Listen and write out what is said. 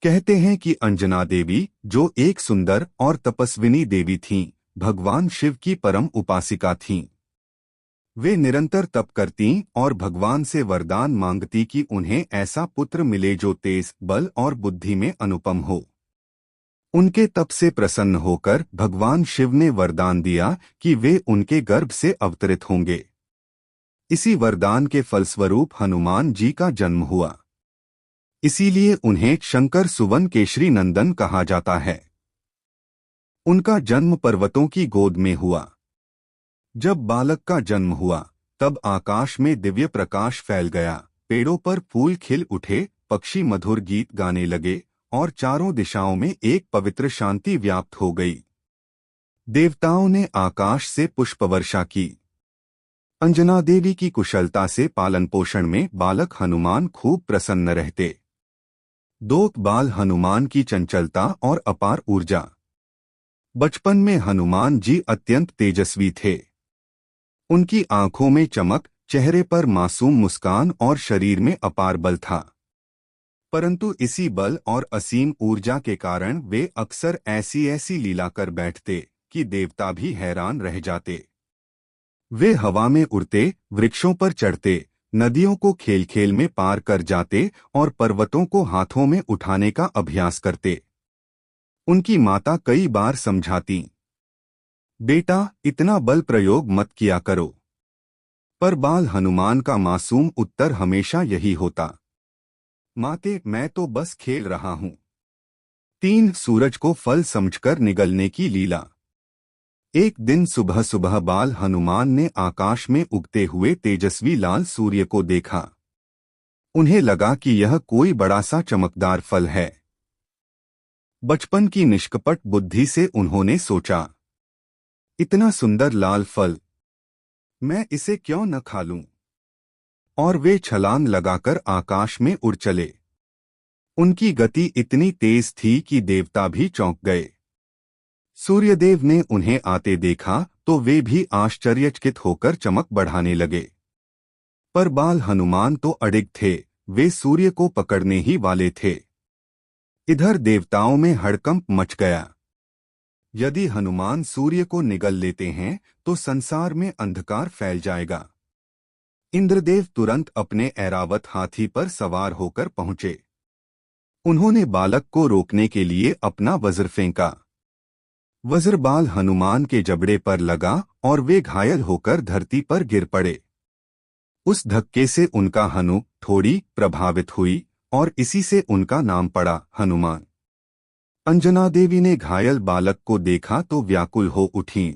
कहते हैं कि अंजना देवी, जो एक सुंदर और तपस्विनी देवी थीं, भगवान शिव की परम उपासिका थीं। वे निरंतर तप करती और भगवान से वरदान मांगती कि उन्हें ऐसा पुत्र मिले जो तेज, बल और बुद्धि में अनुपम हो। उनके तप से प्रसन्न होकर भगवान शिव ने वरदान दिया कि वे उनके गर्भ से अवतरित होंगे। इसी वरदान के फलस्वरूप हनुमान जी का जन्म हुआ। इसीलिए उन्हें शंकर सुवन केशरी नंदन कहा जाता है। उनका जन्म पर्वतों की गोद में हुआ। जब बालक का जन्म हुआ तब आकाश में दिव्य प्रकाश फैल गया, पेड़ों पर फूल खिल उठे, पक्षी मधुर गीत गाने लगे और चारों दिशाओं में एक पवित्र शांति व्याप्त हो गई। देवताओं ने आकाश से पुष्पवर्षा की। अंजना देवी की कुशलता से पालन पोषण में बालक हनुमान खूब प्रसन्न रहते। दो बाल हनुमान की चंचलता और अपार ऊर्जा। बचपन में हनुमान जी अत्यंत तेजस्वी थे। उनकी आंखों में चमक, चेहरे पर मासूम मुस्कान और शरीर में अपार बल था। परंतु इसी बल और असीम ऊर्जा के कारण वे अक्सर ऐसी ऐसी लीला कर बैठते कि देवता भी हैरान रह जाते। वे हवा में उड़ते, वृक्षों पर चढ़ते, नदियों को खेल खेल में पार कर जाते और पर्वतों को हाथों में उठाने का अभ्यास करते। उनकी माता कई बार समझाती, बेटा इतना बल प्रयोग मत किया करो, पर बाल हनुमान का मासूम उत्तर हमेशा यही होता, माते मैं तो बस खेल रहा हूँ। 3 सूरज को फल समझकर निगलने की लीला। एक दिन सुबह सुबह बाल हनुमान ने आकाश में उगते हुए तेजस्वी लाल सूर्य को देखा। उन्हें लगा कि यह कोई बड़ा सा चमकदार फल है। बचपन की निष्कपट बुद्धि से उन्होंने सोचा, इतना सुंदर लाल फल, मैं इसे क्यों न खा लूं? और वे छलांग लगाकर आकाश में उड़ चले। उनकी गति इतनी तेज थी कि देवता भी चौंक गए। सूर्यदेव ने उन्हें आते देखा तो वे भी आश्चर्यचकित होकर चमक बढ़ाने लगे। पर बाल हनुमान तो अडिग थे, वे सूर्य को पकड़ने ही वाले थे। इधर देवताओं में हड़कंप मच गया। यदि हनुमान सूर्य को निगल लेते हैं तो संसार में अंधकार फैल जाएगा। इंद्रदेव तुरंत अपने ऐरावत हाथी पर सवार होकर पहुंचे। उन्होंने बालक को रोकने के लिए अपना वज्र फेंका। वज्र बाल हनुमान के जबड़े पर लगा और वे घायल होकर धरती पर गिर पड़े। उस धक्के से उनका हनु थोड़ी प्रभावित हुई और इसी से उनका नाम पड़ा हनुमान। अंजना देवी ने घायल बालक को देखा तो व्याकुल हो उठीं।